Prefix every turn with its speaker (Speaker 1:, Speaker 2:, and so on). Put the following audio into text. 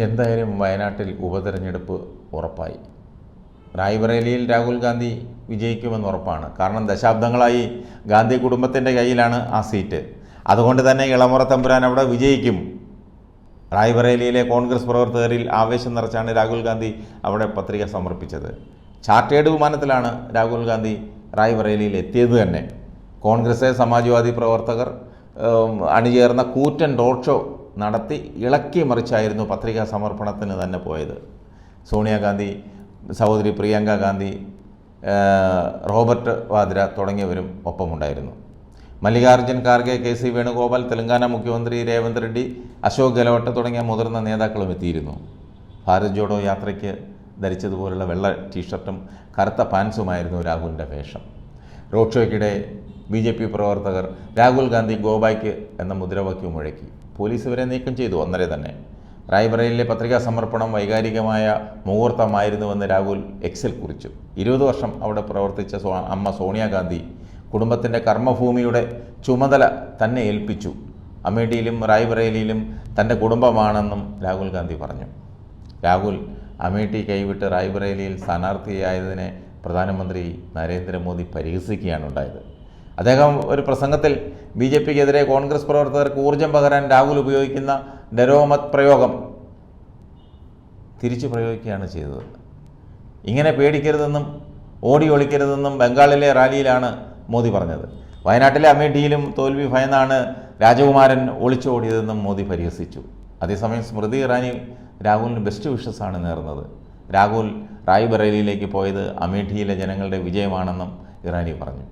Speaker 1: എന്തായാലും വയനാട്ടിൽ ഉപതെരഞ്ഞെടുപ്പ് ഉറപ്പായി. റായ്ബറേലിയിൽ രാഹുൽ ഗാന്ധി വിജയിക്കുമെന്ന് ഉറപ്പാണ്. കാരണം ദശാബ്ദങ്ങളായി ഗാന്ധി കുടുംബത്തിൻ്റെ കയ്യിലാണ് ആ സീറ്റ്. അതുകൊണ്ട് തന്നെ ഇളമുറ തമ്പുരാൻ അവിടെ വിജയിക്കും. റായ്ബറേലിയിലെ കോൺഗ്രസ് പ്രവർത്തകരിൽ ആവേശം നിറച്ചാണ് രാഹുൽ ഗാന്ധി അവിടെ പത്രിക സമർപ്പിച്ചത്. ചാർട്ടേഡ് വിമാനത്തിലാണ് രാഹുൽ ഗാന്ധി റായ്ബറേലിയിൽ എത്തിയത് തന്നെ. കോൺഗ്രസ് സമാജ്വാദി പ്രവർത്തകർ അണിചേർന്ന കൂറ്റൻ റോഡ് ഷോ നടത്തി ഇളക്കി മറിച്ചായിരുന്നു പത്രികാ സമർപ്പണത്തിന് തന്നെ പോയത്. സോണിയാഗാന്ധി, സഹോദരി പ്രിയങ്ക ഗാന്ധി, റോബർട്ട് വാദ്ര തുടങ്ങിയവരും ഒപ്പമുണ്ടായിരുന്നു. മല്ലികാർജ്ജുൻ ഖാർഗെ, KC വേണുഗോപാൽ, തെലങ്കാന മുഖ്യമന്ത്രി രേവന്ത് റെഡ്ഡി, അശോക് ഗെഹ്ലോട്ട് തുടങ്ങിയ മുതിർന്ന നേതാക്കളും എത്തിയിരുന്നു. ഭാരത് ജോഡോ യാത്രയ്ക്ക് ധരിച്ചതുപോലുള്ള വെള്ള ടീഷർട്ടും കറുത്ത പാൻസുമായിരുന്നു രാഹുലിൻ്റെ വേഷം. റോഡ് ഷോയ്ക്കിടെ BJP പ്രവർത്തകർ രാഹുൽ ഗാന്ധി ഗോബായ്ക്ക് എന്ന മുദ്രാവാക്യം മുഴക്കി. പോലീസ് ഇവരെ നീക്കം ചെയ്തു അന്നേരെ തന്നെ. റായ്ബറേലിയിലെ പത്രികാ സമർപ്പണം വൈകാരികമായ മുഹൂർത്തമായിരുന്നുവെന്ന് രാഹുൽ എക്സിൽ കുറിച്ചു. 20 വർഷം അവിടെ പ്രവർത്തിച്ച അമ്മ സോണിയാഗാന്ധി കുടുംബത്തിൻ്റെ കർമ്മഭൂമിയുടെ ചുമതല തന്നെ ഏൽപ്പിച്ചു. അമേഠിയിലും റായ്ബറേലിയിലും തൻ്റെ കുടുംബമാണെന്നും രാഹുൽ ഗാന്ധി പറഞ്ഞു. രാഹുൽ അമേഠി കൈവിട്ട് റായ്ബറേലിയിൽ സ്ഥാനാർത്ഥിയായതിനെ പ്രധാനമന്ത്രി നരേന്ദ്രമോദി പരിഹസിക്കുകയാണ് ഉണ്ടായത്. അദ്ദേഹം ഒരു പ്രസംഗത്തിൽ BJPക്കെതിരെ കോൺഗ്രസ് പ്രവർത്തകർക്ക് ഊർജം പകരാൻ രാഹുൽ ഉപയോഗിക്കുന്ന ഡരോമത് പ്രയോഗം തിരിച്ചു പ്രയോഗിക്കുകയാണ് ചെയ്തത്. ഇങ്ങനെ പേടിക്കരുതെന്നും ഓടി ഒളിക്കരുതെന്നും ബംഗാളിലെ റാലിയിലാണ് മോദി പറഞ്ഞത്. വയനാട്ടിലെ അമേഠിയിലും തോൽവി ഭയന്നാണ് രാജകുമാരൻ ഒളിച്ചോടിയതെന്നും മോദി പരിഹസിച്ചു. അതേസമയം സ്മൃതി ഇറാനി രാഹുലിന് ബെസ്റ്റ് വിഷസാണ് നേർന്നത്. രാഹുൽ റായ്ബറേലിയിലേക്ക് പോയത് അമേഠിയിലെ ജനങ്ങളുടെ വിജയമാണെന്നും ഇറാനി പറഞ്ഞു.